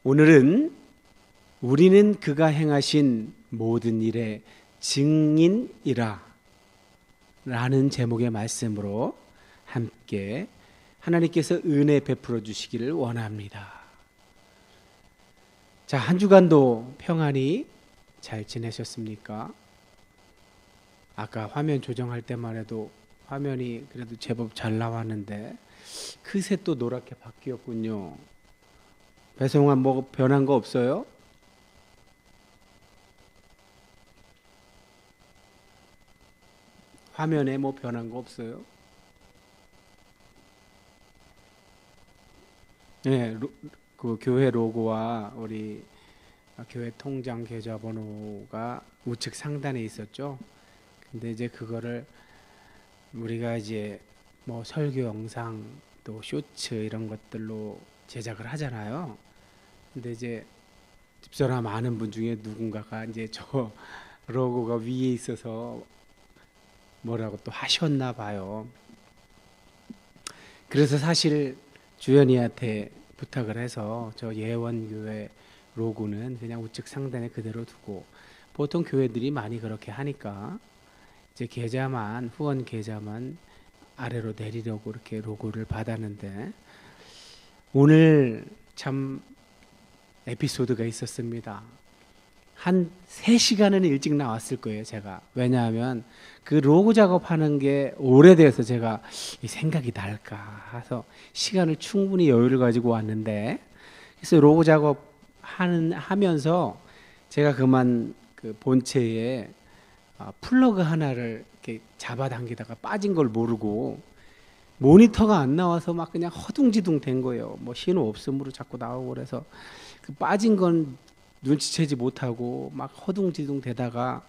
오늘은 우리는 그가 행하신 모든 일의 증인이라 라는 제목의 말씀으로 함께 하나님께서 은혜 베풀어 주시기를 원합니다. 자, 한 주간도 평안히 잘 지내셨습니까? 아까 화면 조정할 때만 해도 화면이 그래도 제법 잘 나왔는데 그새 또 노랗게 바뀌었군요. 배송아, 뭐 변한 거 없어요? 화면에 뭐 변한 거 없어요? 네, 그 교회 로고와 우리 교회 통장 계좌번호가 우측 상단에 있었죠. 근데 이제 그거를 우리가 이제 뭐 설교 영상 또 쇼츠 이런 것들로 제작을 하잖아요. 근데 이제 집사람 아는 분 중에 누군가가 이제 저 로고가 위에 있어서 뭐라고 또 하셨나 봐요. 그래서 사실 주연이한테 부탁을 해서 저 예원교회 로고는 그냥 우측 상단에 그대로 두고, 보통 교회들이 많이 그렇게 하니까 이제 계좌만, 후원 계좌만 아래로 내리려고 이렇게 로고를 받았는데, 오늘 참 에피소드가 있었습니다. 한 3시간은 일찍 나왔을 거예요, 제가. 왜냐하면 그 로고 작업하는 게 오래돼서 제가 이 생각이 날까 해서 시간을 충분히 여유를 가지고 왔는데, 그래서 로고 작업하면서 제가 그만 그 본체에 플러그 하나를 이렇게 잡아당기다가 빠진 걸 모르고 모니터가 안 나와서 막 그냥 허둥지둥 된 거예요. 뭐 신호 없음으로 자꾸 나오고, 그래서 그 빠진 건 눈치채지 못하고 막 허둥지둥 되다가,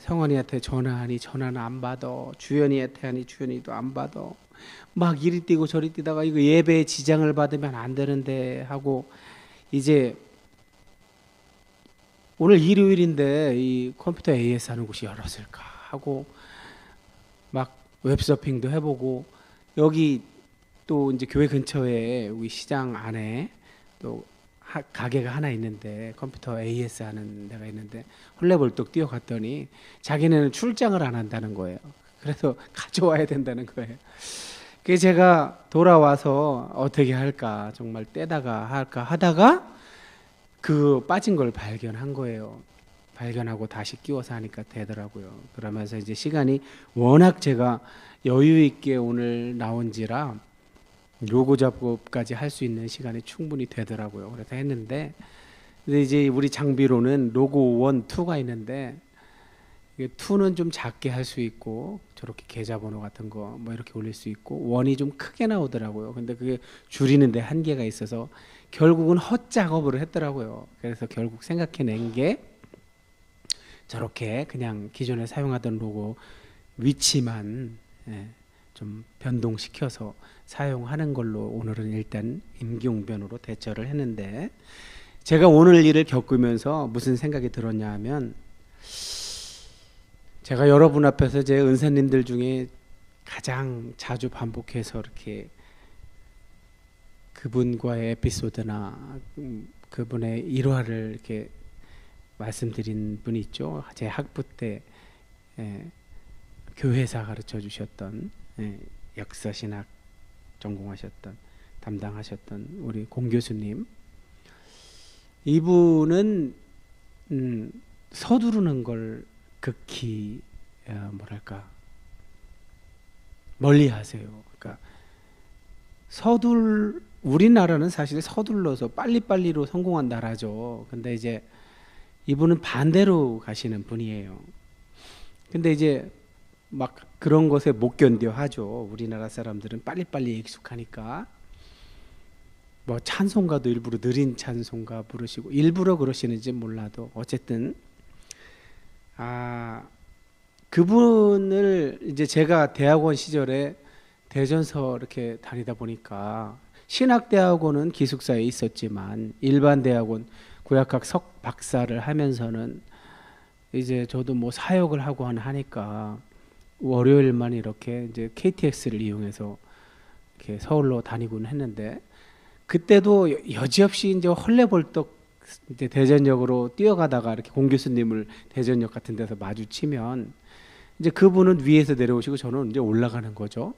성원이한테 전화하니 전화는 안 받아, 주연이한테 하니 주연이도 안 받아, 막 이리 뛰고 저리 뛰다가 이거 예배에 지장을 받으면 안 되는데 하고, 이제 오늘 일요일인데 이 컴퓨터 AS 하는 곳이 열었을까 하고 막 웹서핑도 해보고, 여기 또 이제 교회 근처에 우리 시장 안에 또 가게가 하나 있는데 컴퓨터 AS 하는 데가 있는데 헐레벌떡 뛰어갔더니 자기네는 출장을 안 한다는 거예요. 그래서 가져와야 된다는 거예요. 그래서 제가 돌아와서 어떻게 할까, 정말 떼다가 할까 하다가 그 빠진 걸 발견한 거예요. 발견하고 다시 끼워서 하니까 되더라고요. 그러면서 이제 시간이 워낙 제가 여유 있게 오늘 나온지라 로고 작업까지 할 수 있는 시간이 충분히 되더라고요. 그래서 했는데, 근데 이제 우리 장비로는 로고 1, 2가 있는데, 2는 좀 작게 할 수 있고 저렇게 계좌번호 같은 거 뭐 이렇게 올릴 수 있고, 1이 좀 크게 나오더라고요. 근데 그게 줄이는데 한계가 있어서 결국은 헛작업을 했더라고요. 그래서 결국 생각해낸 게 저렇게 그냥 기존에 사용하던 로고 위치만 좀 변동시켜서 사용하는 걸로 오늘은 일단 임기응변으로 대처를 했는데, 제가 오늘 일을 겪으면서 무슨 생각이 들었냐 하면, 제가 여러분 앞에서 제 은사님들 중에 가장 자주 반복해서 이렇게 그분과의 에피소드나 그분의 일화를 이렇게 말씀드린 분이 있죠. 제 학부 때 교회사 가르쳐 주셨던, 역사신학 전공하셨던, 담당하셨던 우리 공 교수님. 이분은 서두르는 걸 극히 뭐랄까 멀리 하세요. 그러니까 우리나라는 사실 서둘러서 빨리빨리로 성공한 나라죠. 근데 이제 이분은 반대로 가시는 분이에요. 근데 이제 막 그런 것에 못 견뎌 하죠. 우리나라 사람들은 빨리빨리 익숙하니까. 뭐 찬송가도 일부러 느린 찬송가 부르시고, 일부러 그러시는지 몰라도 어쨌든 그분을 이제 제가 대학원 시절에 대전서 이렇게 다니다 보니까, 신학대학원은 기숙사에 있었지만 일반 대학원 구약학 석 박사를 하면서는 이제 저도 뭐 사역을 하고 하니까 월요일만 이렇게 이제 KTX를 이용해서 이렇게 서울로 다니곤 했는데, 그때도 여지없이 이제 헐레벌떡 이제 대전역으로 뛰어가다가 이렇게 공 교수님을 대전역 같은 데서 마주치면 이제 그분은 위에서 내려오시고 저는 이제 올라가는 거죠.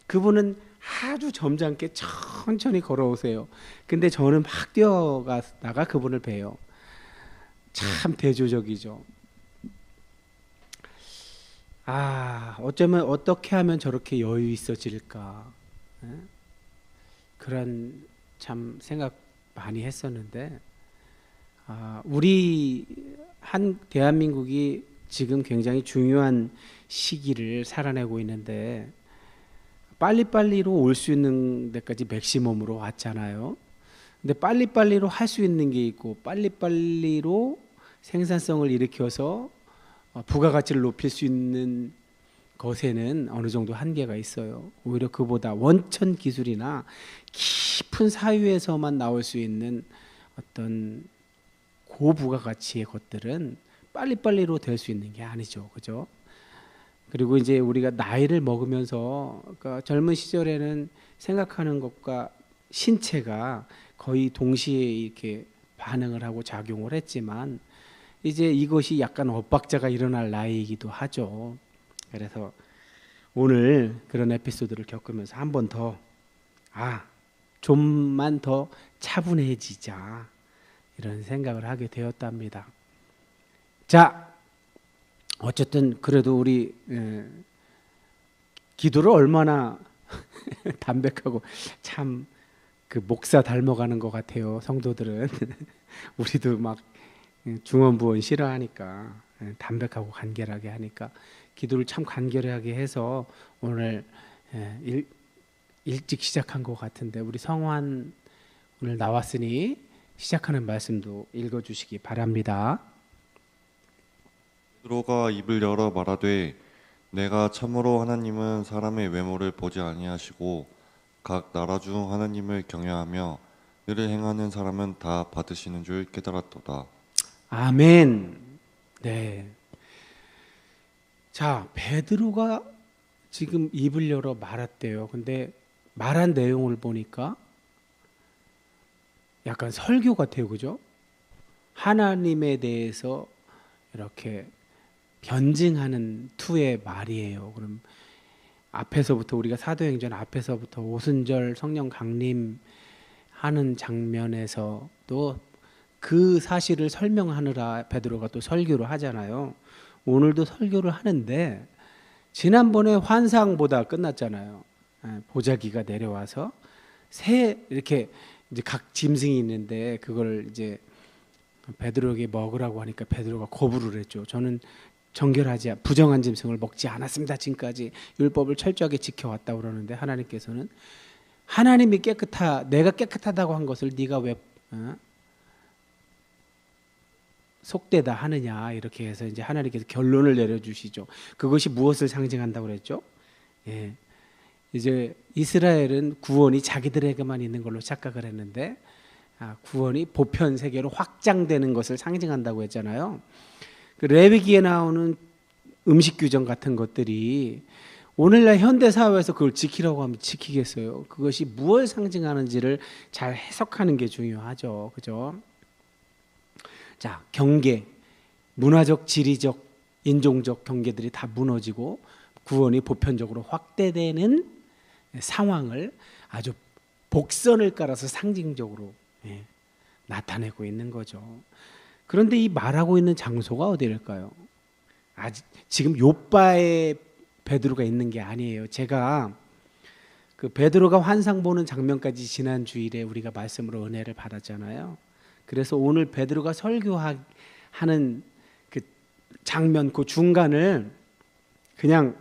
그분은 아주 점잖게 천천히 걸어오세요. 근데 저는 막 뛰어가다가 그분을 봬요. 참 대조적이죠. 어쩌면 어떻게 하면 저렇게 여유 있어질까? 그런 참 생각 많이 했었는데, 우리 대한민국이 지금 굉장히 중요한 시기를 살아내고 있는데 빨리빨리로 올 수 있는 데까지 맥시멈으로 왔잖아요. 근데 빨리빨리로 할 수 있는 게 있고 빨리빨리로 생산성을 일으켜서 부가가치를 높일 수 있는 것에는 어느 정도 한계가 있어요. 오히려 그보다 원천 기술이나 깊은 사유에서만 나올 수 있는 어떤 고부가가치의 것들은 빨리빨리로 될 수 있는 게 아니죠. 그죠? 그리고 이제 우리가 나이를 먹으면서 그러니까 젊은 시절에는 생각하는 것과 신체가 거의 동시에 이렇게 반응을 하고 작용을 했지만 이제 이것이 약간 엇박자가 일어날 나이이기도 하죠. 그래서 오늘 그런 에피소드를 겪으면서 한 번 더 좀만 더 차분해지자 이런 생각을 하게 되었답니다. 자, 어쨌든 그래도 우리 기도를 얼마나 담백하고 참 그 목사 닮아가는 것 같아요. 성도들은 우리도 막 중언부언 싫어하니까 담백하고 간결하게 하니까 기도를 참 간결하게 해서 오늘 일찍 시작한 것 같은데 우리 성환 오늘 나왔으니 시작하는 말씀도 읽어주시기 바랍니다. 베드로가 입을 열어 말하되 내가 참으로 하나님은 사람의 외모를 보지 아니하시고 각 나라 중 하나님을 경외하며 이를 행하는 사람은 다 받으시는 줄 깨달았도다. 아멘. 네. 자, 베드로가 지금 입을 열어 말했대요. 근데 말한 내용을 보니까 약간 설교 같아요. 그죠? 하나님에 대해서 이렇게 변증하는 투의 말이에요. 그럼 앞에서부터 우리가 사도행전 앞에서부터 오순절 성령 강림 하는 장면에서도 그 사실을 설명하느라 베드로가 또 설교를 하잖아요. 오늘도 설교를 하는데 지난번에 환상보다 끝났잖아요. 보자기가 내려와서 새 이렇게 이제 각 짐승이 있는데 그걸 이제 베드로에게 먹으라고 하니까 베드로가 거부를 했죠. 저는 정결하지 부정한 짐승을 먹지 않았습니다. 지금까지 율법을 철저하게 지켜왔다 그러는데 하나님께서는 하나님이 내가 깨끗하다고 한 것을 네가 왜 속되다 하느냐 이렇게 해서 이제 하나님께서 결론을 내려주시죠. 그것이 무엇을 상징한다고 그랬죠? 예, 이제 이스라엘은 구원이 자기들에게만 있는 걸로 착각을 했는데 구원이 보편 세계로 확장되는 것을 상징한다고 했잖아요. 그 레위기에 나오는 음식 규정 같은 것들이 오늘날 현대 사회에서 그걸 지키라고 하면 지키겠어요? 그것이 무엇을 상징하는지를 잘 해석하는 게 중요하죠. 그죠? 자, 경계, 문화적, 지리적, 인종적 경계들이 다 무너지고 구원이 보편적으로 확대되는 상황을 아주 복선을 깔아서 상징적으로 나타내고 있는 거죠. 그런데 이 말하고 있는 장소가 어디일까요? 지금 요바에 베드로가 있는 게 아니에요. 제가 그 베드로가 환상 보는 장면까지 지난 주일에 우리가 말씀으로 은혜를 받았잖아요. 그래서 오늘 베드로가 설교하는 그 장면 그 중간을 그냥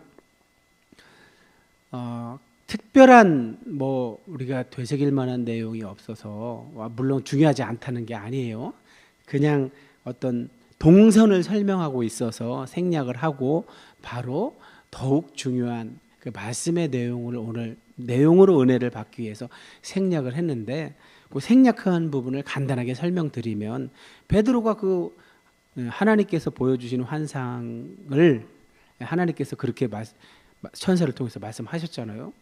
특별한 뭐 우리가 되새길 만한 내용이 없어서 물론 중요하지 않다는 게 아니에요. 그냥 어떤 동선을 설명하고 있어서 생략을 하고 바로 더욱 중요한 그 말씀의 내용을 오늘 내용으로 은혜를 받기 위해서 생략을 했는데 그 생략한 부분을 간단하게 설명드리면 베드로가 그 하나님께서 보여주신 환상을 하나님께서 그렇게 천사를 통해서 말씀하셨잖아요.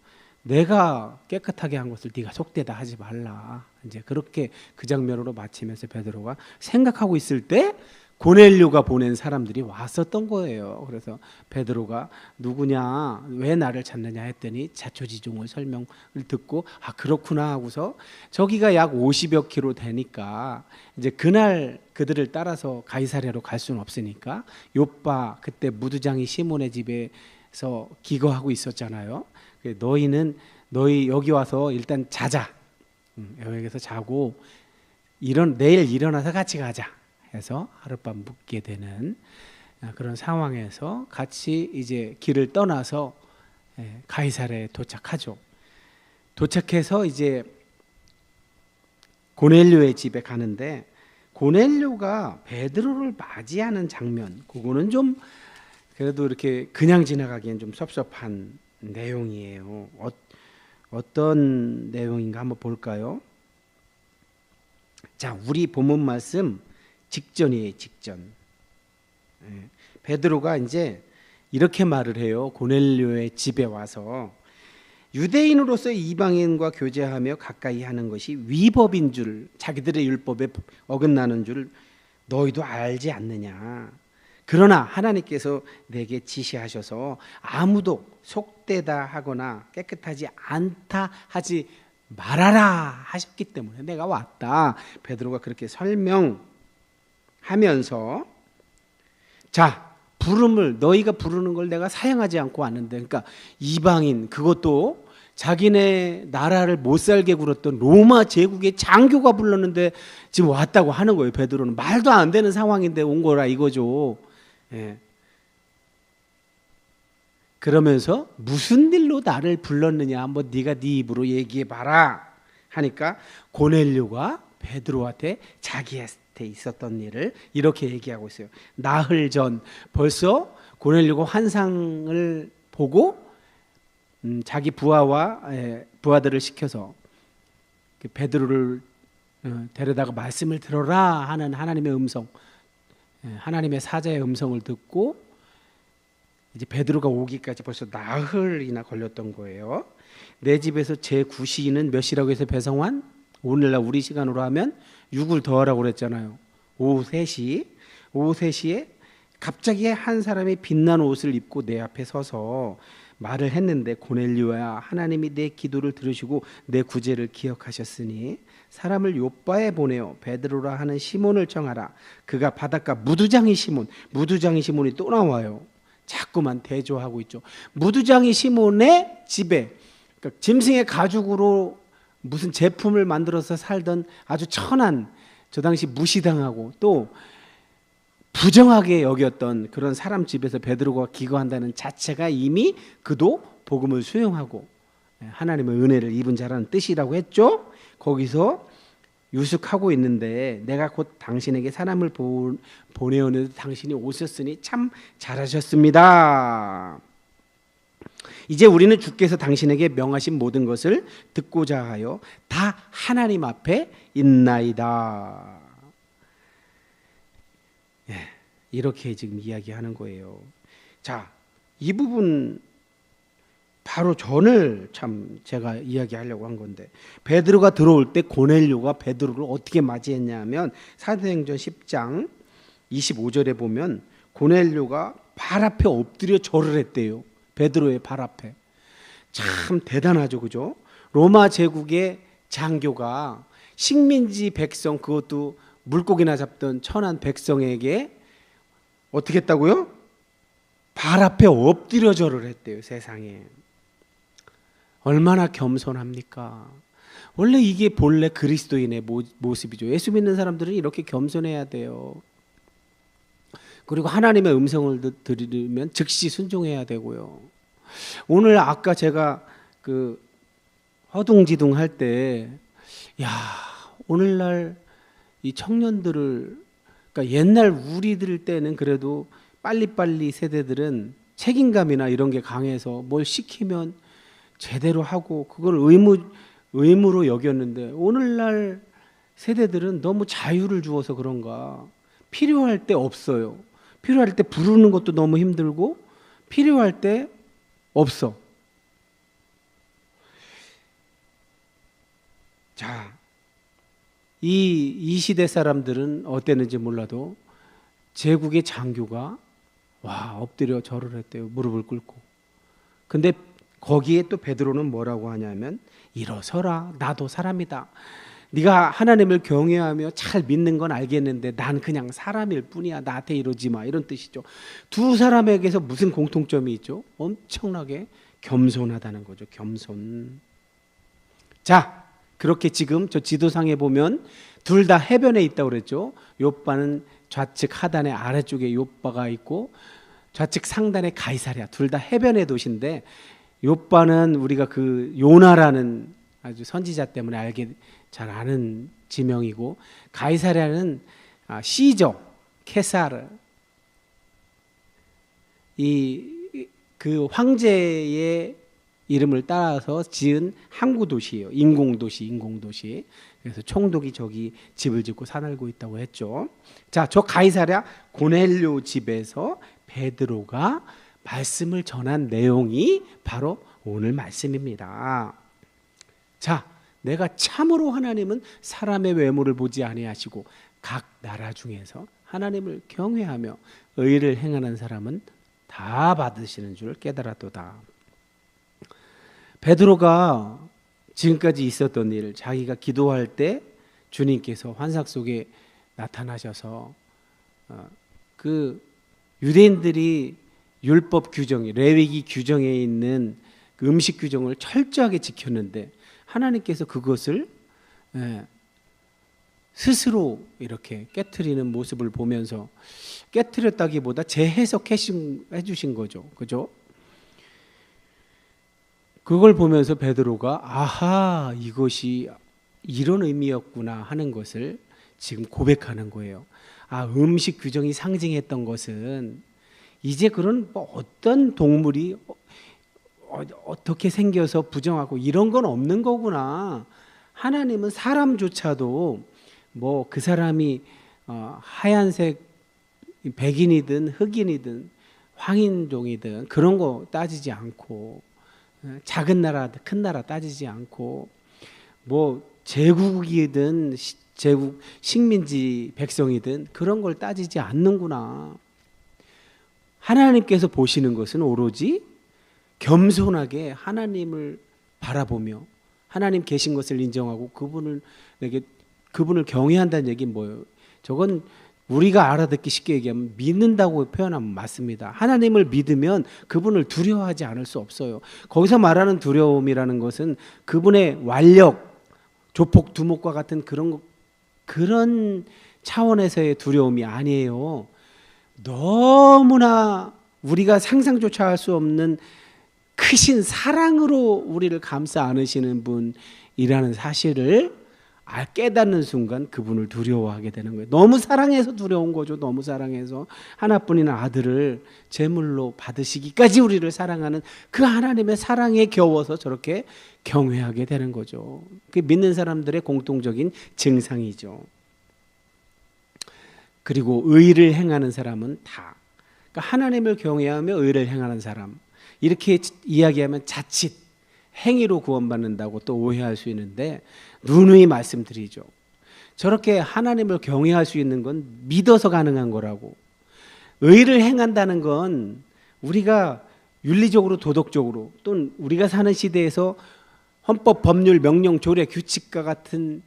내가 깨끗하게 한 것을 네가 속되다 하지 말라. 이제 그렇게 그 장면으로 마치면서 베드로가 생각하고 있을 때 고넬료가 보낸 사람들이 왔었던 거예요. 그래서 베드로가 누구냐, 왜 나를 찾느냐 했더니 자초지종을 설명을 듣고 아 그렇구나 하고서 저기가 약 50여 킬로 되니까 이제 그날 그들을 따라서 가이사랴로 갈 수는 없으니까 요빠 그때 무두장이 시몬의 집에서 기거하고 있었잖아요. 너희 여기 와서 일단 자자. 여기서 자고 내일 일어나서 같이 가자 해서 하룻밤 묵게 되는 그런 상황에서 같이 이제 길을 떠나서 가이사랴에 도착하죠. 도착해서 이제 고넬료의 집에 가는데 고넬료가 베드로를 맞이하는 장면, 그거는 좀 그래도 이렇게 그냥 지나가기엔 좀 섭섭한 내용이에요. 어떤 내용인가 한번 볼까요? 자, 우리 본문 말씀 직전이에요. 직전. 베드로가 이제 이렇게 말을 해요. 고넬료의 집에 와서 유대인으로서 이방인과 교제하며 가까이 하는 것이 위법인 줄, 자기들의 율법에 어긋나는 줄 너희도 알지 않느냐. 그러나 하나님께서 내게 지시하셔서 아무도 속되다 하거나 깨끗하지 않다 하지 말아라 하셨기 때문에 내가 왔다. 베드로가 그렇게 설명하면서 자, 부름을 너희가 부르는 걸 내가 사양하지 않고 왔는데, 그러니까 이방인, 그것도 자기네 나라를 못 살게 굴었던 로마 제국의 장교가 불렀는데 지금 왔다고 하는 거예요. 베드로는 말도 안 되는 상황인데 온 거라 이거죠. 예. 그러면서 무슨 일로 나를 불렀느냐 한번 네가 네 입으로 얘기해 봐라 하니까 고넬료가 베드로한테 자기한테 있었던 일을 이렇게 얘기하고 있어요. 나흘 전 벌써 고넬료가 환상을 보고 자기 부하들을 시켜서 베드로를 데려다가 말씀을 들어라 하는 하나님의 음성, 하나님의 사자의 음성을 듣고 이제 베드로가 오기까지 벌써 나흘이나 걸렸던 거예요. 내 집에서 제9시는 몇 시라고 해서 배성환? 오늘날 우리 시간으로 하면 6을 더하라고 그랬잖아요. 오후 3시에 갑자기 한 사람이 빛난 옷을 입고 내 앞에 서서 말을 했는데 고넬료야, 하나님이 내 기도를 들으시고 내 구제를 기억하셨으니 사람을 요빠에 보내어 베드로라 하는 시몬을 청하라. 그가 바닷가 무두장이 시몬이 또 나와요. 자꾸만 대조하고 있죠. 무두장이 시몬의 집에, 그러니까 짐승의 가죽으로 무슨 제품을 만들어서 살던 아주 천한, 저 당시 무시당하고 또 부정하게 여겼던 그런 사람 집에서 베드로가 기거한다는 자체가 이미 그도 복음을 수용하고 하나님의 은혜를 입은 자라는 뜻이라고 했죠. 거기서 유숙하고 있는데 내가 곧 당신에게 사람을 보내오는데 당신이 오셨으니 참 잘하셨습니다. 이제 우리는 주께서 당신에게 명하신 모든 것을 듣고자 하여 다 하나님 앞에 있나이다. 이렇게 지금 이야기하는 거예요. 자, 이 부분 바로 전을 참 제가 이야기하려고 한 건데, 베드로가 들어올 때 고넬료가 베드로를 어떻게 맞이했냐면 사도행전 10장 25절에 보면 고넬료가 발 앞에 엎드려 절을 했대요. 베드로의 발 앞에. 참 대단하죠, 그죠? 로마 제국의 장교가 식민지 백성, 그것도 물고기나 잡던 천한 백성에게 어떻게 했다고요? 발 앞에 엎드려 절을 했대요. 세상에 얼마나 겸손합니까? 원래 이게 본래 그리스도인의 모습이죠. 예수 믿는 사람들은 이렇게 겸손해야 돼요. 그리고 하나님의 음성을 들으면 즉시 순종해야 되고요. 오늘 아까 제가 그 허둥지둥 할 때, 야, 오늘날 이 청년들을, 그러니까 옛날 우리들 때는 그래도 빨리빨리 세대들은 책임감이나 이런 게 강해서 뭘 시키면 제대로 하고 그걸 의무로 여겼는데, 오늘날 세대들은 너무 자유를 주어서 그런가 필요할 때 없어요. 필요할 때 부르는 것도 너무 힘들고 필요할 때 없어. 자, 이 시대 사람들은 어땠는지 몰라도 제국의 장교가 와 엎드려 절을 했대요. 무릎을 꿇고. 근데 거기에 또 베드로는 뭐라고 하냐면 일어서라, 나도 사람이다. 네가 하나님을 경외하며 잘 믿는 건 알겠는데 난 그냥 사람일 뿐이야. 나한테 이러지 마. 이런 뜻이죠. 두 사람에게서 무슨 공통점이 있죠? 엄청나게 겸손하다는 거죠. 겸손. 자, 그렇게 지금 저 지도상에 보면 둘 다 해변에 있다고 그랬죠. 욥바는 좌측 하단에 아래쪽에 욥바가 있고 좌측 상단에 가이사랴. 둘 다 해변의 도시인데 욥바는 우리가 그 요나라는 아주 선지자 때문에 알게 잘 아는 지명이고, 가이사랴는 시저 케사르, 그 황제의 이름을 따라서 지은 항구 도시예요. 인공도시. 그래서 총독이 저기 집을 짓고 살고 있다고 했죠. 자, 저 가이사랴 고넬료 집에서 베드로가 말씀을 전한 내용이 바로 오늘 말씀입니다. 자, 내가 참으로 하나님은 사람의 외모를 보지 아니하시고 각 나라 중에서 하나님을 경외하며 의를 행하는 사람은 다 받으시는 줄 깨달았도다. 베드로가 지금까지 있었던 일, 자기가 기도할 때 주님께서 환상 속에 나타나셔서 그 유대인들이 율법 규정이, 레위기 규정에 있는 그 음식 규정을 철저하게 지켰는데 하나님께서 그것을 스스로 이렇게 깨트리는 모습을 보면서, 깨트렸다기보다 재해석해 주신 거죠. 그죠? 그걸 보면서 베드로가 아하, 이것이 이런 의미였구나 하는 것을 지금 고백하는 거예요. 아, 음식 규정이 상징했던 것은 이제 그런 뭐 어떤 동물이 어떻게 생겨서 부정하고 이런 건 없는 거구나. 하나님은 사람조차도 뭐 그 사람이 하얀색 백인이든 흑인이든 황인종이든 그런 거 따지지 않고, 작은 나라 큰 나라 따지지 않고, 뭐 제국이든 제국 식민지 백성이든 그런 걸 따지지 않는구나. 하나님께서 보시는 것은 오로지 겸손하게 하나님을 바라보며 하나님 계신 것을 인정하고 그분을 경외한다는 얘기는 뭐예요? 저건 우리가 알아듣기 쉽게 얘기하면 믿는다고 표현하면 맞습니다. 하나님을 믿으면 그분을 두려워하지 않을 수 없어요. 거기서 말하는 두려움이라는 것은 그분의 완력, 조폭 두목과 같은 그런 차원에서의 두려움이 아니에요. 너무나 우리가 상상조차 할 수 없는 크신 사랑으로 우리를 감싸 안으시는 분이라는 사실을 깨닫는 순간 그분을 두려워하게 되는 거예요. 너무 사랑해서 두려운 거죠. 너무 사랑해서 하나뿐인 아들을 제물로 받으시기까지 우리를 사랑하는 그 하나님의 사랑에 겨워서 저렇게 경외하게 되는 거죠. 그게 믿는 사람들의 공통적인 증상이죠. 그리고 의를 행하는 사람은 다, 그러니까 하나님을 경외하며 의를 행하는 사람, 이렇게 이야기하면 자칫 행위로 구원받는다고 또 오해할 수 있는데 누누이 말씀드리죠. 저렇게 하나님을 경외할 수 있는 건 믿어서 가능한 거라고. 의를 행한다는 건 우리가 윤리적으로 도덕적으로 또는 우리가 사는 시대에서 헌법, 법률, 명령, 조례, 규칙과 같은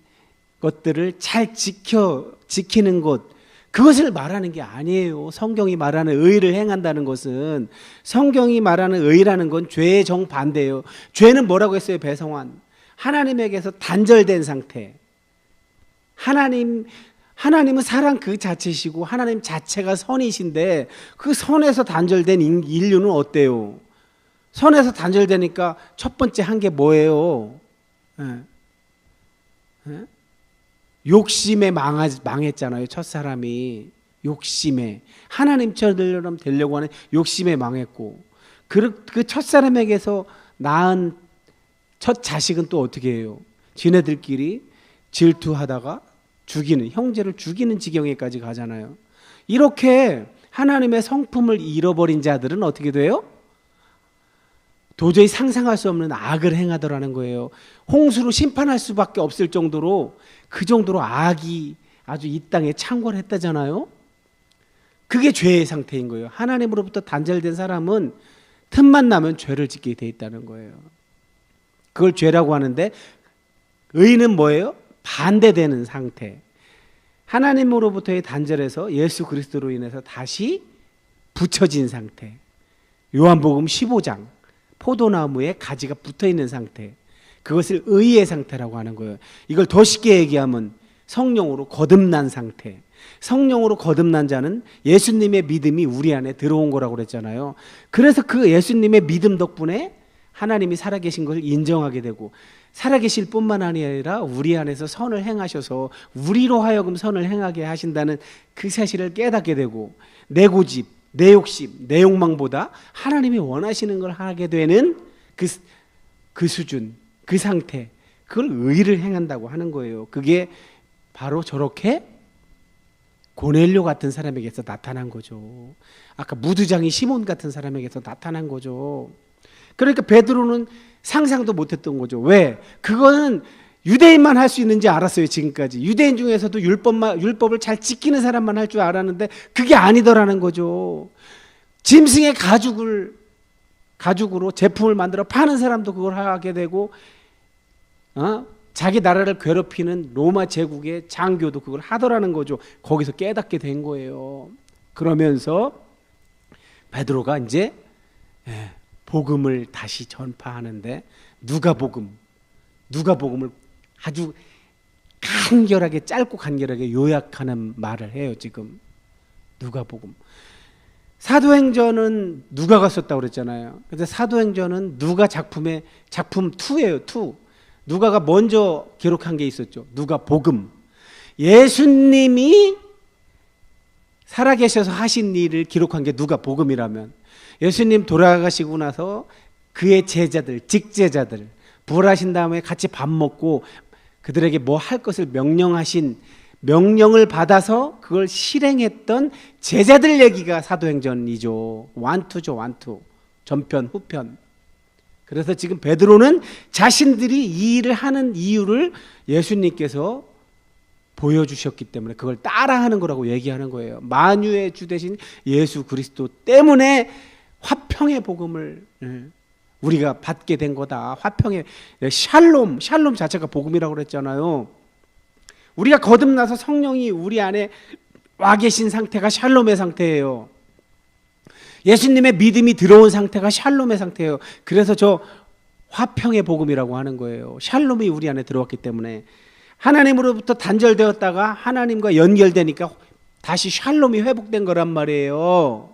것들을 잘 지키는 것, 그것을 말하는 게 아니에요. 성경이 말하는 의를 행한다는 것은, 성경이 말하는 의라는 건 죄의 정반대예요. 죄는 뭐라고 했어요? 배성환, 하나님에게서 단절된 상태. 하나님은 사랑 그 자체시고 하나님 자체가 선이신데 그 선에서 단절된 인류는 어때요? 선에서 단절되니까 첫 번째 한 게 뭐예요? 욕심에 망했잖아요. 첫 사람이 욕심에, 하나님처럼 되려고 하는 욕심에 망했고, 그 첫 사람에게서 낳은 첫 자식은 또 어떻게 해요? 지네들끼리 질투하다가 죽이는, 형제를 죽이는 지경에까지 가잖아요. 이렇게 하나님의 성품을 잃어버린 자들은 어떻게 돼요? 도저히 상상할 수 없는 악을 행하더라는 거예요. 홍수로 심판할 수밖에 없을 정도로 그 정도로 악이 아주 이 땅에 창궐했다잖아요. 그게 죄의 상태인 거예요. 하나님으로부터 단절된 사람은 틈만 나면 죄를 짓게 돼 있다는 거예요. 그걸 죄라고 하는데 의는 뭐예요? 반대되는 상태. 하나님으로부터의 단절에서 예수 그리스도로 인해서 다시 붙여진 상태. 요한복음 15장 포도나무에 가지가 붙어있는 상태. 그것을 의의 상태라고 하는 거예요. 이걸 더 쉽게 얘기하면 성령으로 거듭난 상태. 성령으로 거듭난 자는 예수님의 믿음이 우리 안에 들어온 거라고 그랬잖아요. 그래서 그 예수님의 믿음 덕분에 하나님이 살아계신 것을 인정하게 되고 살아계실 뿐만 아니라 우리 안에서 선을 행하셔서 우리로 하여금 선을 행하게 하신다는 그 사실을 깨닫게 되고 내 고집, 내 욕심, 내 욕망보다 하나님이 원하시는 걸 하게 되는 그 수준, 그 상태, 그걸 의를 행한다고 하는 거예요. 그게 바로 저렇게 고넬료 같은 사람에게서 나타난 거죠. 아까 무두장이 시몬 같은 사람에게서 나타난 거죠. 그러니까 베드로는 상상도 못했던 거죠. 왜? 그거는 유대인만 할 수 있는지 알았어요. 지금까지 유대인 중에서도 율법을 잘 지키는 사람만 할 줄 알았는데 그게 아니더라는 거죠. 짐승의 가죽으로 제품을 만들어 파는 사람도 그걸 하게 되고 자기 나라를 괴롭히는 로마 제국의 장교도 그걸 하더라는 거죠. 거기서 깨닫게 된 거예요. 그러면서 베드로가 이제 복음을 다시 전파하는데 누가복음을 아주 간결하게 짧고 간결하게 요약하는 말을 해요. 지금 누가복음. 사도행전은 누가가 썼다고 그랬잖아요. 그래서 사도행전은 누가 작품 2예요. 2. 누가가 먼저 기록한 게 있었죠. 누가복음. 예수님이 살아계셔서 하신 일을 기록한 게 누가복음이라면 예수님 돌아가시고 나서 그의 제자들, 직제자들 부활하신 다음에 같이 밥 먹고 그들에게 뭐 할 것을 명령을 받아서 그걸 실행했던 제자들 얘기가 사도행전이죠. 완투죠. 완투. 전편, 후편. 그래서 지금 베드로는 자신들이 이 일을 하는 이유를 예수님께서 보여주셨기 때문에 그걸 따라하는 거라고 얘기하는 거예요. 만유의 주 되신 예수 그리스도 때문에 화평의 복음을 우리가 받게 된 거다. 화평의 샬롬 자체가 복음이라고 그랬잖아요. 우리가 거듭나서 성령이 우리 안에 와 계신 상태가 샬롬의 상태예요. 예수님의 믿음이 들어온 상태가 샬롬의 상태예요. 그래서 저 화평의 복음이라고 하는 거예요. 샬롬이 우리 안에 들어왔기 때문에 하나님으로부터 단절되었다가 하나님과 연결되니까 다시 샬롬이 회복된 거란 말이에요.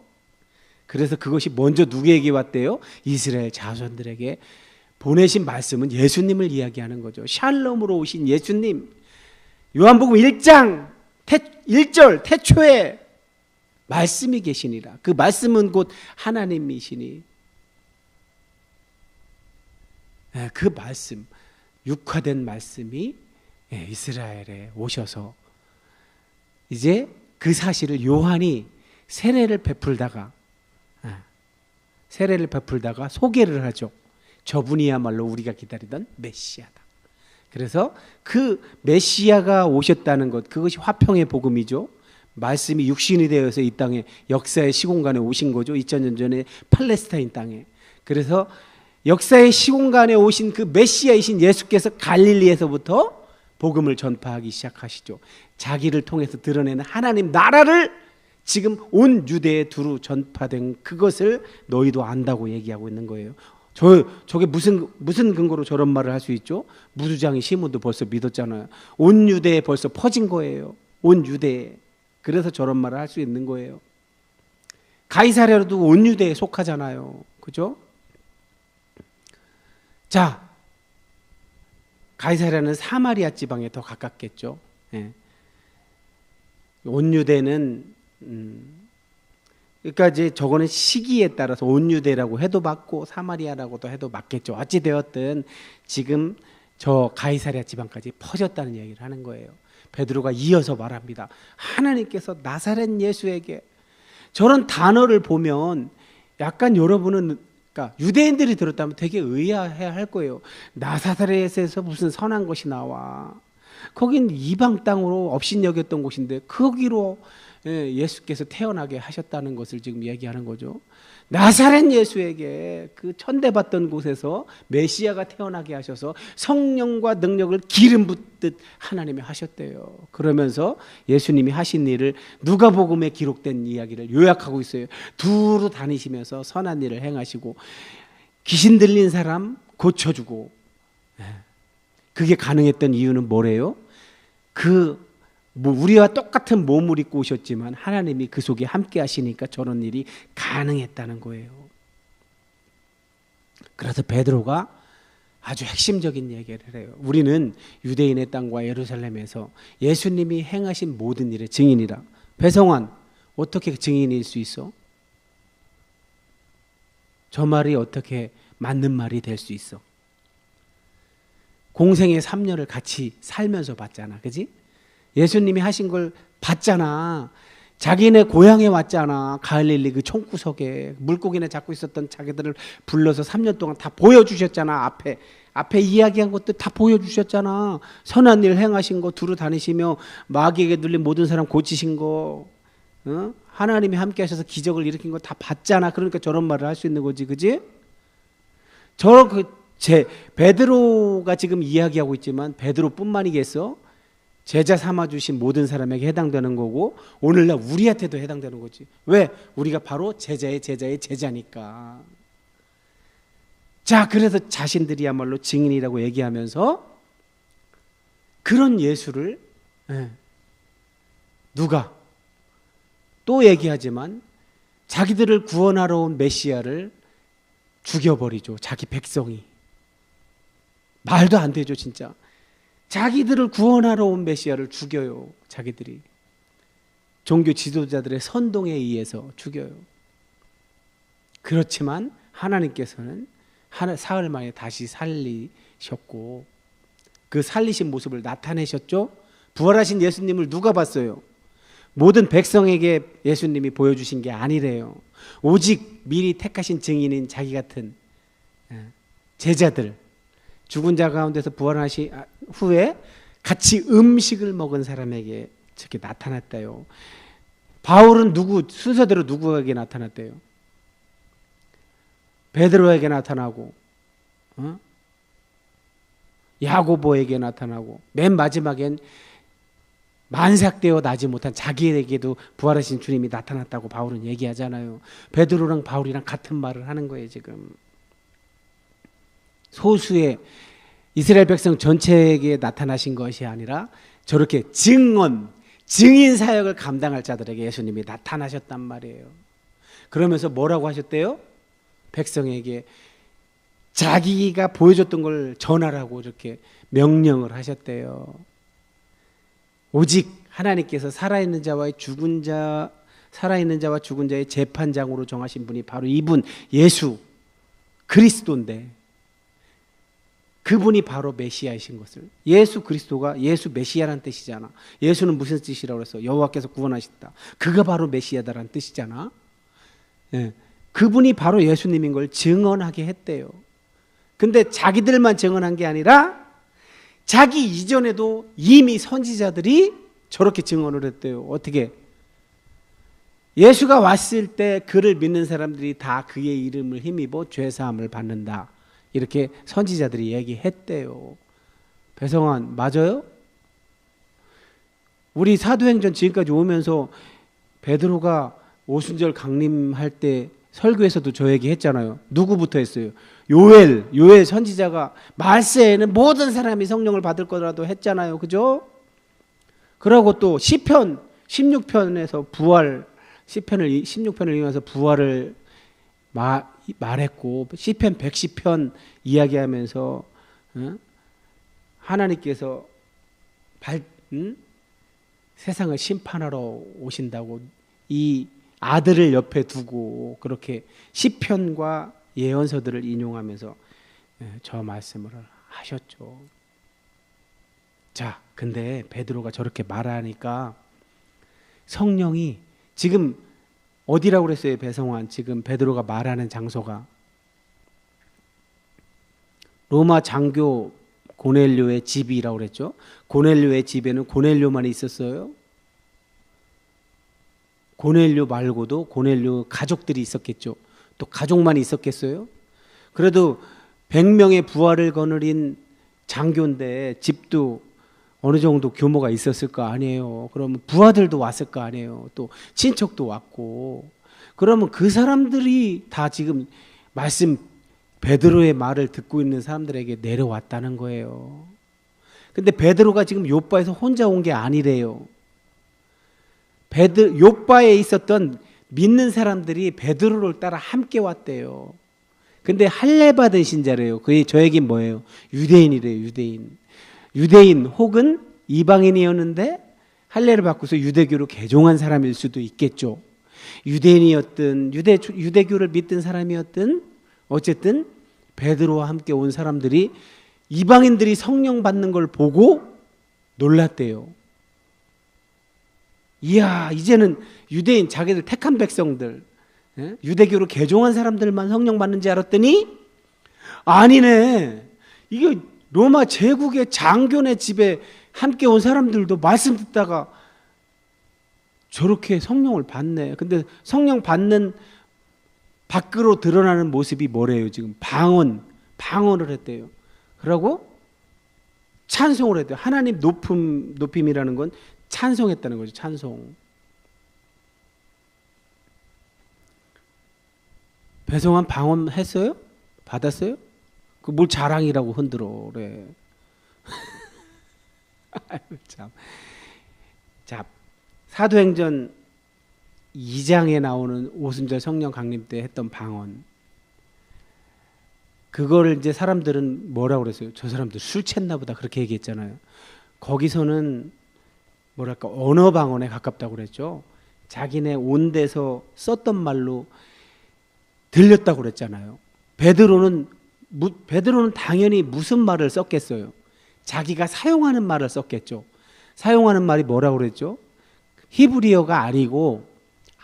그래서 그것이 먼저 누구에게 왔대요? 이스라엘 자손들에게 보내신 말씀은 예수님을 이야기하는 거죠. 샬롬으로 오신 예수님. 요한복음 1장 1절 태초에 말씀이 계시니라. 그 말씀은 곧 하나님이시니 그 말씀, 육화된 말씀이 이스라엘에 오셔서 이제 그 사실을 요한이 세례를 베풀다가 소개를 하죠. 저분이야말로 우리가 기다리던 메시아다. 그래서 그 메시아가 오셨다는 것, 그것이 화평의 복음이죠. 말씀이 육신이 되어서 이 땅에 역사의 시공간에 오신 거죠. 2000년 전에 팔레스타인 땅에. 그래서 역사의 시공간에 오신 그 메시아이신 예수께서 갈릴리에서부터 복음을 전파하기 시작하시죠. 자기를 통해서 드러내는 하나님 나라를 지금 온 유대에 두루 전파된 그것을 너희도 안다고 얘기하고 있는 거예요. 저게 무슨 근거로 저런 말을 할 수 있죠? 무두장이 시몬도 벌써 믿었잖아요. 온 유대에 벌써 퍼진 거예요. 온 유대에. 그래서 저런 말을 할 수 있는 거예요. 가이사랴도 온 유대에 속하잖아요. 그죠? 자, 가이사랴는 사마리아 지방에 더 가깝겠죠. 온 유대는 그러니까 이제 저거는 시기에 따라서 온 유대라고 해도 맞고 사마리아라고도 해도 맞겠죠. 어찌 되었든 지금 저 가이사랴 지방까지 퍼졌다는 얘기를 하는 거예요. 베드로가 이어서 말합니다. 하나님께서 나사렛 예수에게 저런 단어를 보면 약간 여러분은 그러니까 유대인들이 들었다면 되게 의아해할 거예요. 나사렛에서 무슨 선한 것이 나와. 거긴 이방 땅으로 업신여겼던 곳인데 거기로 예수께서 태어나게 하셨다는 것을 지금 얘기하는 거죠. 나사렛 예수에게 그 천대받던 곳에서 메시아가 태어나게 하셔서 성령과 능력을 기름 붓듯 하나님이 하셨대요. 그러면서 예수님이 하신 일을 누가복음에 기록된 이야기를 요약하고 있어요. 두루 다니시면서 선한 일을 행하시고 귀신 들린 사람 고쳐주고, 그게 가능했던 이유는 뭐래요? 우리와 똑같은 몸을 입고 오셨지만 하나님이 그 속에 함께 하시니까 저런 일이 가능했다는 거예요. 그래서 베드로가 아주 핵심적인 얘기를 해요. 우리는 유대인의 땅과 예루살렘에서 예수님이 행하신 모든 일의 증인이라. 배성환, 어떻게 증인일 수 있어? 저 말이 어떻게 맞는 말이 될 수 있어? 공생의 3년을 같이 살면서 봤잖아, 그지? 예수님이 하신 걸 봤잖아. 자기네 고향에 왔잖아. 갈릴리 그 총구석에 물고기나 잡고 있었던 자기들을 불러서 3년 동안 다 보여주셨잖아. 앞에 이야기한 것도 다 보여주셨잖아. 선한 일 행하신 거 두루 다니시며 마귀에게 눌린 모든 사람 고치신 거, 하나님이 함께 하셔서 기적을 일으킨 거 다 봤잖아. 그러니까 저런 말을 할 수 있는 거지, 그지? 베드로가 지금 이야기하고 있지만 베드로뿐만이겠어? 제자 삼아주신 모든 사람에게 해당되는 거고 오늘날 우리한테도 해당되는 거지. 왜? 우리가 바로 제자의 제자니까. 자, 그래서 자신들이야말로 증인이라고 얘기하면서 그런 예수를 누가 또 얘기하지만 자기들을 구원하러 온 메시아를 죽여버리죠. 자기 백성이. 말도 안 되죠, 진짜. 자기들을 구원하러 온 메시아를 죽여요. 자기들이. 종교 지도자들의 선동에 의해서 죽여요. 그렇지만 하나님께서는 사흘 만에 다시 살리셨고 그 살리신 모습을 나타내셨죠. 부활하신 예수님을 누가 봤어요? 모든 백성에게 예수님이 보여주신 게 아니래요. 오직 미리 택하신 증인인 자기 같은 제자들, 죽은 자 가운데서 부활하신 후에 같이 음식을 먹은 사람에게 저렇게 나타났대요. 바울은 순서대로 누구에게 나타났대요? 베드로에게 나타나고, 야고보에게 나타나고, 맨 마지막엔 만삭되어 나지 못한 자기에게도 부활하신 주님이 나타났다고 바울은 얘기하잖아요. 베드로랑 바울이랑 같은 말을 하는 거예요, 지금. 소수의 이스라엘 백성 전체에게 나타나신 것이 아니라 저렇게 증인 사역을 감당할 자들에게 예수님이 나타나셨단 말이에요. 그러면서 뭐라고 하셨대요? 백성에게 자기가 보여줬던 걸 전하라고 이렇게 명령을 하셨대요. 오직 하나님께서 살아있는 자와 죽은 자의 재판장으로 정하신 분이 바로 이분 예수 그리스도인데 그분이 바로 메시아이신 것을, 예수 그리스도가 예수 메시아라는 뜻이잖아. 예수는 무슨 뜻이라고 그랬어? 여호와께서 구원하셨다. 그가 바로 메시아다라는 뜻이잖아. 그분이 바로 예수님인 걸 증언하게 했대요. 근데 자기들만 증언한 게 아니라 자기 이전에도 이미 선지자들이 저렇게 증언을 했대요. 어떻게? 예수가 왔을 때 그를 믿는 사람들이 다 그의 이름을 힘입어 죄사함을 받는다. 이렇게 선지자들이 얘기했대요. 배성환, 맞아요? 우리 사도행전 지금까지 오면서 베드로가 오순절 강림할 때 설교에서도 저 얘기 했잖아요. 누구부터 했어요? 요엘 선지자가 말세에는 모든 사람이 성령을 받을 거라도 했잖아요. 그죠? 그러고 또 시편 16편에서 시편을 16편을 이용해서 부활을 말했고 시편 110편 이야기하면서 하나님께서 세상을 심판하러 오신다고 이 아들을 옆에 두고 그렇게 시편과 예언서들을 인용하면서 저 말씀을 하셨죠. 자, 근데 베드로가 저렇게 말하니까 성령이 지금 어디라고 그랬어요, 배성환? 지금 베드로가 말하는 장소가 로마 장교 고넬료의 집이라고 그랬죠. 고넬료의 집에는 고넬료만 있었어요. 고넬료 말고도 고넬료 가족들이 있었겠죠. 또 가족만 있었겠어요? 그래도 100명의 부하를 거느린 장교인데 집도 어느 정도 규모가 있었을 거 아니에요. 그러면 부하들도 왔을 거 아니에요. 또 친척도 왔고. 그러면 그 사람들이 다 지금 말씀 베드로의 말을 듣고 있는 사람들에게 내려왔다는 거예요. 근데 베드로가 지금 요바에서 혼자 온 게 아니래요. 요바에 있었던 믿는 사람들이 베드로를 따라 함께 왔대요. 근데 할례 받은 신자래요. 그게 저에겐 뭐예요? 유대인이래요. 유대인 혹은 이방인이었는데 할례를 받고서 유대교로 개종한 사람일 수도 있겠죠. 유대인이었든 유대교를 믿던 사람이었든 어쨌든 베드로와 함께 온 사람들이 이방인들이 성령 받는 걸 보고 놀랐대요. 이야, 이제는 유대인 자기들 택한 백성들, 유대교로 개종한 사람들만 성령 받는 줄 알았더니 아니네. 이게 로마 제국의 장교네 집에 함께 온 사람들도 말씀 듣다가 저렇게 성령을 받네. 근데 성령 받는 밖으로 드러나는 모습이 뭐래요? 지금 방언을 했대요. 그러고 찬송을 했대요. 하나님 높임이라는 건 찬송했다는 거죠. 찬송. 배송한 방언 했어요? 받았어요? 그 뭘 자랑이라고 흔들어 그래. 참. 자, 사도행전 2장에 나오는 오순절 성령 강림 때 했던 방언. 그걸 이제 사람들은 뭐라고 그랬어요? 저 사람들 술 챘나 보다 그렇게 얘기했잖아요. 거기서는 뭐랄까 언어 방언에 가깝다고 그랬죠. 자기네 온 데서 썼던 말로 들렸다고 그랬잖아요. 베드로는 당연히 무슨 말을 썼겠어요? 자기가 사용하는 말을 썼겠죠. 사용하는 말이 뭐라고 그랬죠? 히브리어가 아니고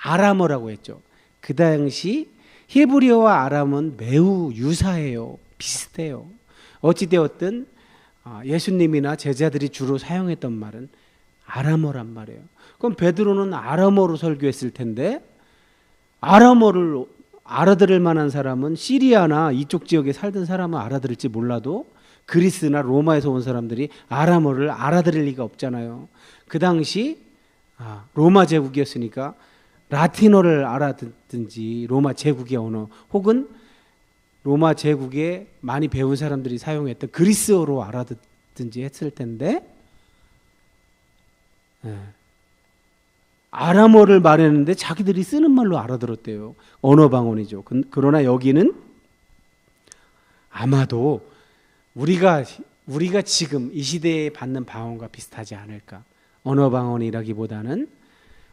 아람어라고 했죠. 그 당시 히브리어와 아람은 매우 유사해요. 비슷해요. 어찌되었든 예수님이나 제자들이 주로 사용했던 말은 아람어란 말이에요. 그럼 베드로는 아람어로 설교했을 텐데 아람어를 알아들을 만한 사람은 시리아나 이쪽 지역에 살던 사람은 알아들을지 몰라도 그리스나 로마에서 온 사람들이 아람어를 알아들을 리가 없잖아요. 그 당시 로마 제국이었으니까 라틴어를 알아듣든지 로마 제국의 언어 혹은 로마 제국에 많이 배운 사람들이 사용했던 그리스어로 알아듣든지 했을 텐데 아람어를 말했는데 자기들이 쓰는 말로 알아들었대요. 언어 방언이죠. 그러나 여기는 아마도 우리가 지금 이 시대에 받는 방언과 비슷하지 않을까. 언어 방언이라기보다는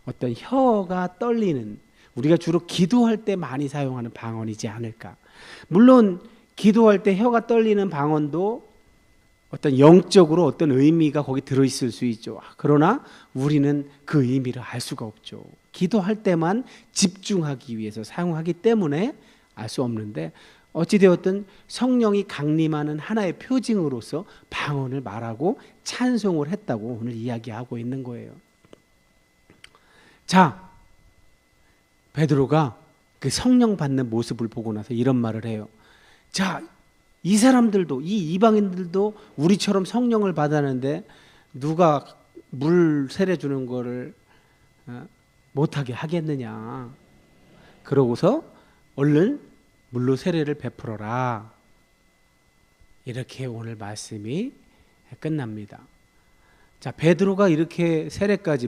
어떤 혀가 떨리는, 우리가 주로 기도할 때 많이 사용하는 방언이지 않을까. 물론 기도할 때 혀가 떨리는 방언도 어떤 영적으로 어떤 의미가 거기 들어있을 수 있죠. 그러나 우리는 그 의미를 알 수가 없죠. 기도할 때만 집중하기 위해서 사용하기 때문에 알 수 없는데 어찌되었든 성령이 강림하는 하나의 표징으로서 방언을 말하고 찬송을 했다고 오늘 이야기하고 있는 거예요. 자, 베드로가 그 성령 받는 모습을 보고 나서 이런 말을 해요. 자, 이 사람들도, 이 이방인들도 우리처럼 성령을 받았는데 누가 물 세례 주는 거를 못하게 하겠느냐. 그러고서 얼른 물로 세례를 베풀어라. 이렇게 오늘 말씀이 끝납니다. 자, 베드로가 이렇게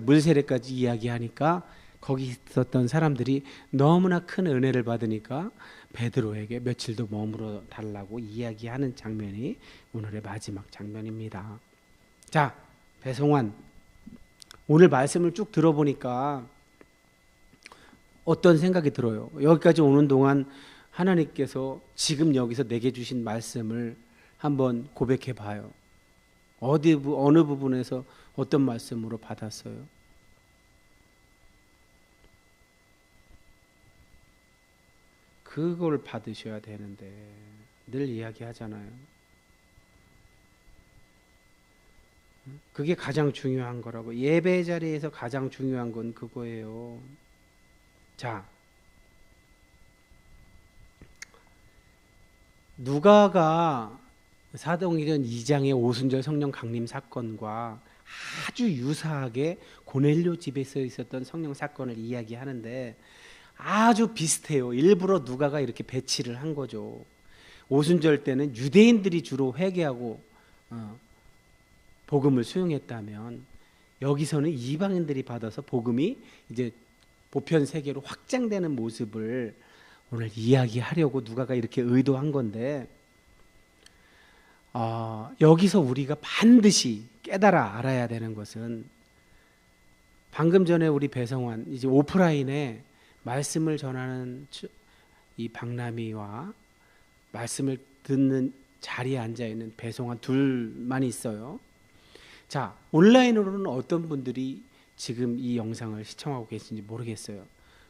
물 세례까지 이야기하니까 거기 있었던 사람들이 너무나 큰 은혜를 받으니까 베드로에게 며칠 더 머물러 달라고 이야기하는 장면이 오늘의 마지막 장면입니다. 자, 배송환, 오늘 말씀을 쭉 들어보니까 어떤 생각이 들어요? 여기까지 오는 동안 하나님께서 지금 여기서 내게 주신 말씀을 한번 고백해 봐요. 어느 부분에서 어떤 말씀으로 받았어요? 그걸 받으셔야 되는데 늘 이야기하잖아요. 그게 가장 중요한 거라고. 예배 자리에서 가장 중요한 건 그거예요. 자, 누가가 사도행전 2장의 오순절 성령 강림 사건과 아주 유사하게 고넬료 집에서 있었던 성령 사건을 이야기하는데 아주 비슷해요. 일부러 누가가 이렇게 배치를 한 거죠. 오순절 때는 유대인들이 주로 회개하고 복음을 수용했다면 여기서는 이방인들이 받아서 복음이 이제 보편 세계로 확장되는 모습을 오늘 이야기하려고 누가가 이렇게 의도한 건데, 여기서 우리가 반드시 깨달아 알아야 되는 것은, 방금 전에 우리 배성환 이제 오프라인에 말씀을 전하는 이 박남희와 말씀을 듣는 자리에 앉아 있는 배성환 둘만 있어요. 자, 온라인으로는 어떤 분들이 지금 이 영상을 시청하고 계신지 모르겠어요.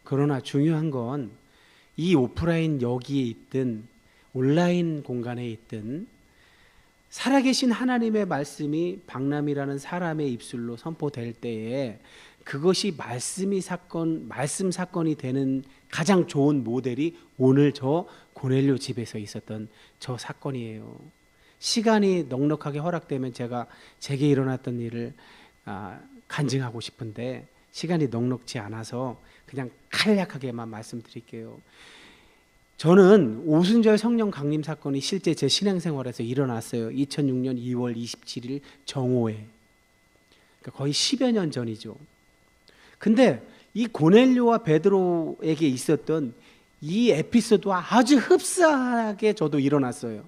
그러나 중요한 건 이 오프라인 여기에 있든 온라인 공간에 있든 살아계신 하나님의 말씀이 박남이라는 사람의 입술로 선포될 때에 그것이 말씀 사건이 되는 가장 좋은 모델이 오늘 저 고넬료 집에서 있었던 저 사건이에요. 시간이 넉넉하게 허락되면 제게 일어났던 일을 간증하고 싶은데 시간이 넉넉지 않아서 그냥 간략하게만 말씀드릴게요. 저는 오순절 성령 강림 사건이 실제 제 신앙생활에서 일어났어요. 2006년 2월 27일 정오에. 그러니까 거의 10여 년 전이죠. 근데 이 고넬료와 베드로에게 있었던 이 에피소드와 아주 흡사하게 저도 일어났어요.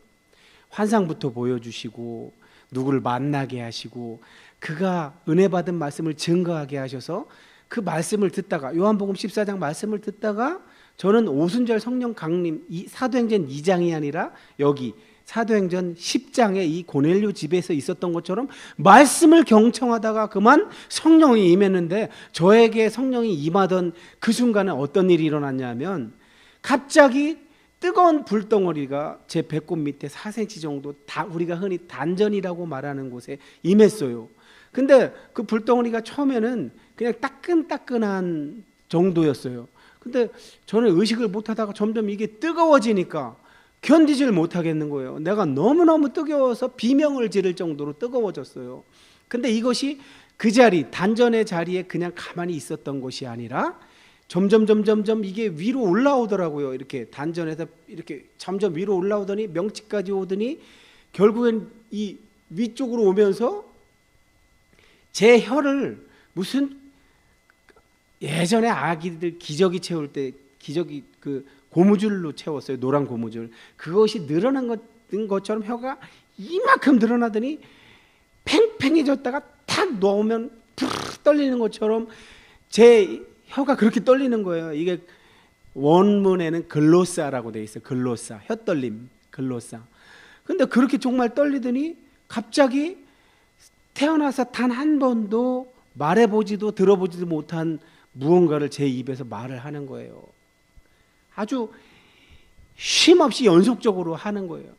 환상부터 보여주시고 누구를 만나게 하시고 그가 은혜 받은 말씀을 증거하게 하셔서 그 말씀을 듣다가 요한복음 14장 말씀을 듣다가 저는 오순절 성령 강림 사도행전 2장이 아니라 여기 사도행전 10장에 이 고넬료 집에서 있었던 것처럼 말씀을 경청하다가 그만 성령이 임했는데, 저에게 성령이 임하던 그 순간에 어떤 일이 일어났냐면 갑자기 뜨거운 불덩어리가 제 배꼽 밑에 4cm 정도, 우리가 흔히 단전이라고 말하는 곳에 임했어요. 근데 그 불덩어리가 처음에는 그냥 따끈따끈한 정도였어요. 근데 저는 의식을 못하다가 점점 이게 뜨거워지니까 견디질 못하겠는 거예요. 내가 너무너무 뜨거워서 비명을 지를 정도로 뜨거워졌어요. 근데 이것이 그 자리, 단전의 자리에 그냥 가만히 있었던 것이 아니라 점점 이게 위로 올라오더라고요. 이렇게 단전에서 이렇게 점점 위로 올라오더니 명치까지 오더니 결국엔 이 위쪽으로 오면서 제 혀를 무슨 예전에 아기들 기저귀 채울 때 기저귀 그 고무줄로 채웠어요. 노란 고무줄. 그것이 늘어난 것처럼 혀가 이만큼 늘어나더니 팽팽해졌다가 탁 놓으면 푸르르 떨리는 것처럼 제 혀가 그렇게 떨리는 거예요. 이게 원문에는 글로사라고 돼 있어요. 글로사, 혀떨림, 글로사. 근데 그렇게 정말 떨리더니 갑자기 태어나서 단 한 번도 말해보지도 들어보지도 못한 무언가를 제 입에서 말을 하는 거예요. 아주 쉼없이 연속적으로 하는 거예요.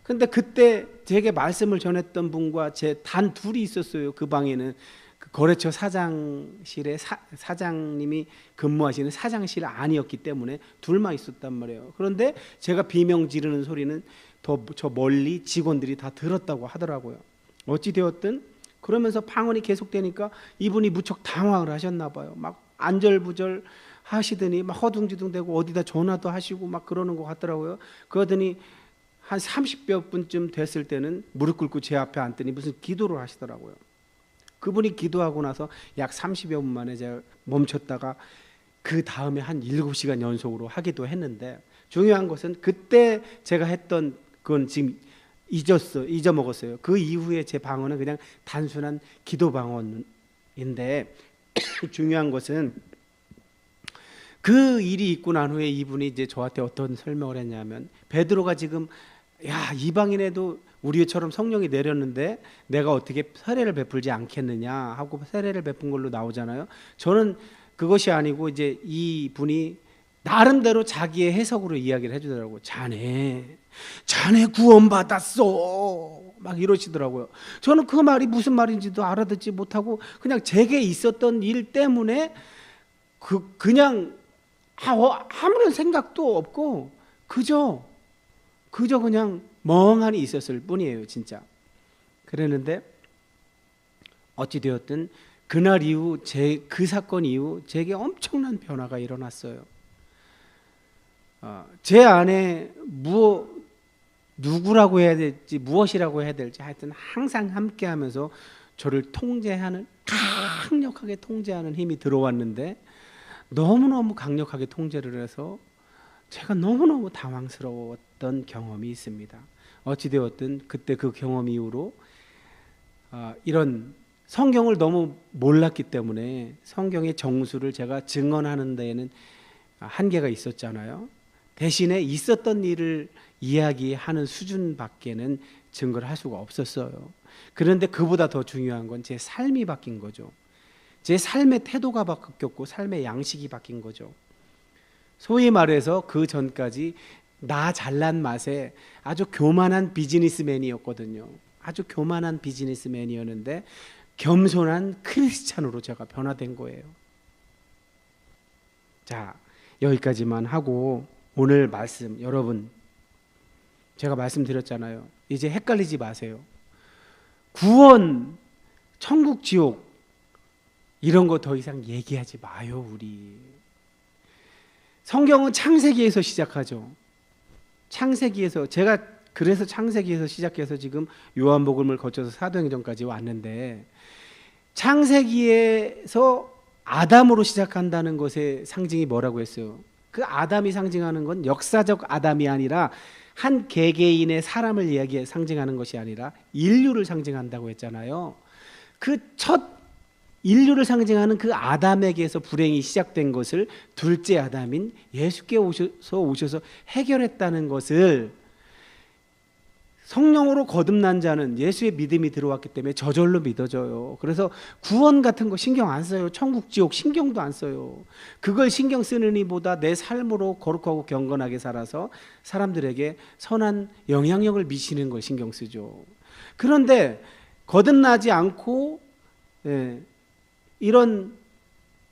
근데 그때 제게 말씀을 전했던 분과 제 단 둘이 있었어요. 그 방에는 그 거래처 사장실에 사장님이 근무하시는 사장실 아니었기 때문에 둘만 있었단 말이에요. 그런데 제가 비명 지르는 소리는 저 멀리 직원들이 다 들었다고 하더라고요. 어찌 되었든 그러면서 방언이 계속되니까 이분이 무척 당황을 하셨나 봐요. 막 안절부절 하시더니 막 허둥지둥대고 어디다 전화도 하시고 막 그러는 것 같더라고요. 그러더니 한 30몇 분쯤 됐을 때는 무릎 꿇고 제 앞에 앉더니 무슨 기도를 하시더라고요. 그분이 기도하고 나서 약 30여 분 만에 제가 멈췄다가 그 다음에 한 7시간 연속으로 하기도 했는데, 중요한 것은 그때 제가 했던 그건 지금 잊어먹었어요. 그 이후에 제 방언은 그냥 단순한 기도 방언인데 중요한 것은 그 일이 있고 난 후에 이분이 이제 저한테 어떤 설명을 했냐면, 베드로가 지금 이방인에도 우리처럼 성령이 내렸는데 내가 어떻게 세례를 베풀지 않겠느냐 하고 세례를 베푼 걸로 나오잖아요. 저는 그것이 아니고 이제 이 분이 나름대로 자기의 해석으로 이야기를 해주더라고요. 자네 구원받았어. 막 이러시더라고요. 저는 그 말이 무슨 말인지도 알아듣지 못하고 그냥 제게 있었던 일 때문에 그냥 아무런 생각도 없고 그저 그냥 멍하니 있었을 뿐이에요, 진짜. 그랬는데 어찌되었든 그날 이후 그 사건 이후 제게 엄청난 변화가 일어났어요. 제 안에 누구라고 해야 될지 무엇이라고 해야 될지 하여튼 항상 함께하면서 저를 강력하게 통제하는 힘이 들어왔는데 너무너무 강력하게 통제를 해서 제가 너무너무 당황스러웠던 경험이 있습니다. 어찌되었든 그때 그 경험 이후로 이런 성경을 너무 몰랐기 때문에 성경의 정수를 제가 증언하는 데에는 한계가 있었잖아요. 대신에 있었던 일을 이야기하는 수준밖에는 증거를 할 수가 없었어요. 그런데 그보다 더 중요한 건 제 삶이 바뀐 거죠. 제 삶의 태도가 바뀌었고 삶의 양식이 바뀐 거죠. 소위 말해서 그 전까지 나 잘난 맛에 아주 교만한 비즈니스맨이었거든요. 아주 교만한 비즈니스맨이었는데 겸손한 크리스찬으로 제가 변화된 거예요. 자, 여기까지만 하고 오늘 말씀, 여러분 제가 말씀드렸잖아요. 이제 헷갈리지 마세요. 구원, 천국, 지옥 이런 거 더 이상 얘기하지 마요. 우리 성경은 창세기에서 시작하죠. 창세기에서 제가 그래서 창세기에서 시작해서 지금 요한복음을 거쳐서 사도행전까지 왔는데 창세기에서 아담으로 시작한다는 것의 상징이 뭐라고 했어요? 그 아담이 상징하는 건 역사적 아담이 아니라 한 개개인의 사람을 상징하는 것이 아니라 인류를 상징한다고 했잖아요. 그 첫 인류를 상징하는 그 아담에게서 불행이 시작된 것을 둘째 아담인 예수께 오셔서 해결했다는 것을 성령으로 거듭난 자는 예수의 믿음이 들어왔기 때문에 저절로 믿어져요. 그래서 구원 같은 거 신경 안 써요. 천국 지옥 신경도 안 써요. 그걸 신경 쓰는 이보다 내 삶으로 거룩하고 경건하게 살아서 사람들에게 선한 영향력을 미치는 걸 신경 쓰죠. 그런데 거듭나지 않고 이런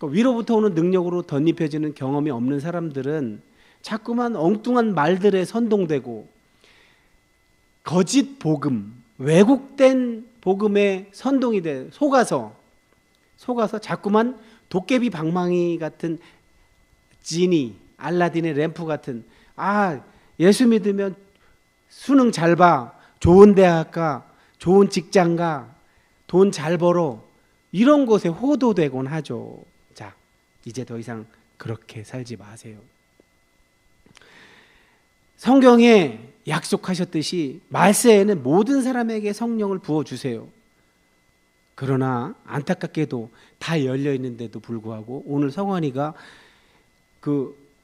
위로부터 오는 능력으로 덧입혀지는 경험이 없는 사람들은 자꾸만 엉뚱한 말들에 선동되고 거짓 복음, 왜곡된 복음에 선동이 돼 속아서 자꾸만 도깨비 방망이 같은 지니, 알라딘의 램프 같은 예수 믿으면 수능 잘 봐, 좋은 대학 가, 좋은 직장 가, 돈 잘 벌어 이런 것에 호도되곤 하죠. 자, 이제 더 이상 그렇게 살지 마세요. 성경에 약속하셨듯이 말세에는 모든 사람에게 성령을 부어주세요. 그러나 안타깝게도 다 열려있는데도 불구하고 오늘 성환이가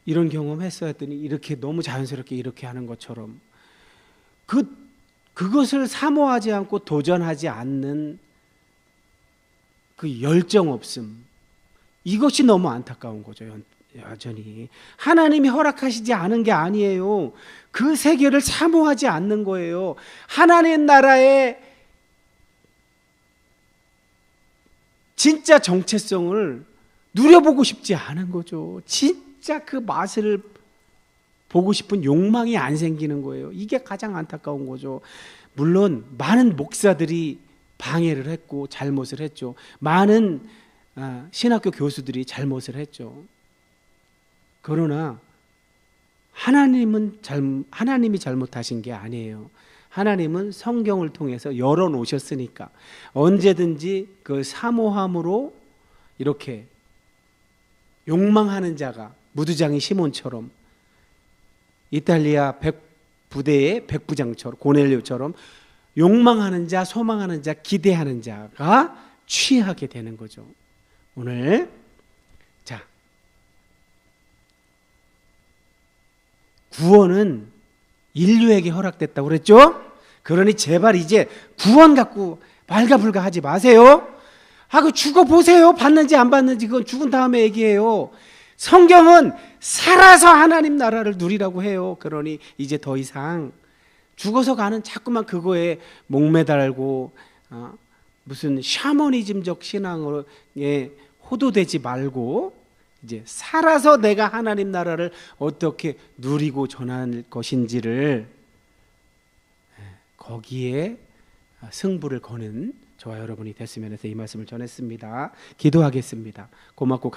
이런 경험했어야 했더니 이렇게 너무 자연스럽게 이렇게 하는 것처럼 그것을 사모하지 않고 도전하지 않는 그 열정 없음, 이것이 너무 안타까운 거죠. 여전히 하나님이 허락하시지 않은 게 아니에요. 그 세계를 사모하지 않는 거예요. 하나님 나라의 진짜 정체성을 누려보고 싶지 않은 거죠. 진짜 그 맛을 보고 싶은 욕망이 안 생기는 거예요. 이게 가장 안타까운 거죠. 물론 많은 목사들이 방해를 했고 잘못을 했죠. 많은 신학교 교수들이 잘못을 했죠. 그러나 하나님이 잘못하신 게 아니에요. 하나님은 성경을 통해서 열어놓으셨으니까 언제든지 그 사모함으로 이렇게 욕망하는 자가 무두장이 시몬처럼 이탈리아 부대의 백부장처럼 고넬료처럼 욕망하는 자, 소망하는 자, 기대하는 자가 취하게 되는 거죠. 오늘 자, 구원은 인류에게 허락됐다고 그랬죠? 그러니 제발 이제 구원 갖고 발가불가 하지 마세요. 그 죽어보세요. 받는지 안 받는지 그건 죽은 다음에 얘기해요. 성경은 살아서 하나님 나라를 누리라고 해요. 그러니 이제 더 이상 죽어서 가는 자꾸만 그거에 목매달고 무슨 샤머니즘적 신앙에 호도되지 말고 이제 살아서 내가 하나님 나라를 어떻게 누리고 전할 것인지를 거기에 승부를 거는 저와 여러분이 됐으면 해서 이 말씀을 전했습니다. 기도하겠습니다. 고맙고